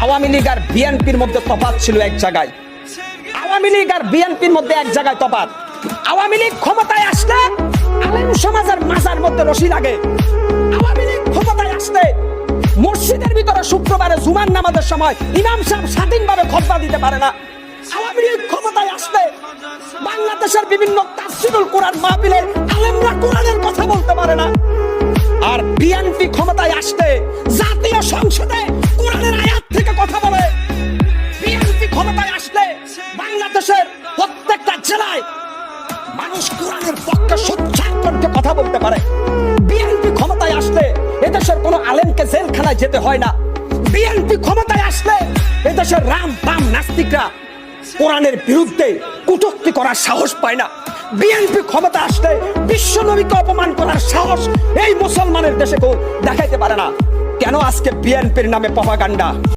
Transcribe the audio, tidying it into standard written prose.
আওয়ামী লীগ আর বিএনপির মধ্যে তফাৎ ছিল এক জায়গায়। আওয়ামী লীগ আর বিএনপির মধ্যে এক জায়গায় তফাৎ। আওয়ামী লীগ ক্ষমতায় আসলে আলেম সমাজের মাজার মধ্যে রশি লাগে। আওয়ামী লীগ ক্ষমতায় আসলে মসজিদের ভিতরে শুক্রবারে জুমার নামাজের সময় ইমাম সাহেব স্বাধীনভাবে খুতবা দিতে পারে না। আওয়ামী লীগ ক্ষমতায় আসলে বাংলাদেশের বিভিন্ন তাফসীরুল কোরআন মাহফিলে আলেমরা কোরআনের কথা বলতে পারে না। আর বিএনপি ক্ষমতায় আসলে জাতীয় সংসদে কোরআনের আয়াত থেকে কথা বলে। বিএনপি ক্ষমতায় আসলে বাংলাদেশের প্রত্যেকটা জেলায় মানুষ কোরআনের পক্ষে সোচ্চার কণ্ঠে কথা বলতে পারে। বিএনপি ক্ষমতায় আসলে এদেশের কোনো আলেমকে জেলখানায় যেতে হয় না। বিএনপি ক্ষমতায় আসলে এদেশের রাম বাম নাস্তিকরা কোরআনের বিরুদ্ধে কটূক্তি করার সাহস পায় না। বিএনপি ক্ষমতা আসলে বিশ্ব নবীকে অপমান করার সাহস এই মুসলমানের দেশে কেউ দেখাইতে পারে না। কেন আজকে বিএনপির নামে প্রপাগান্ডা?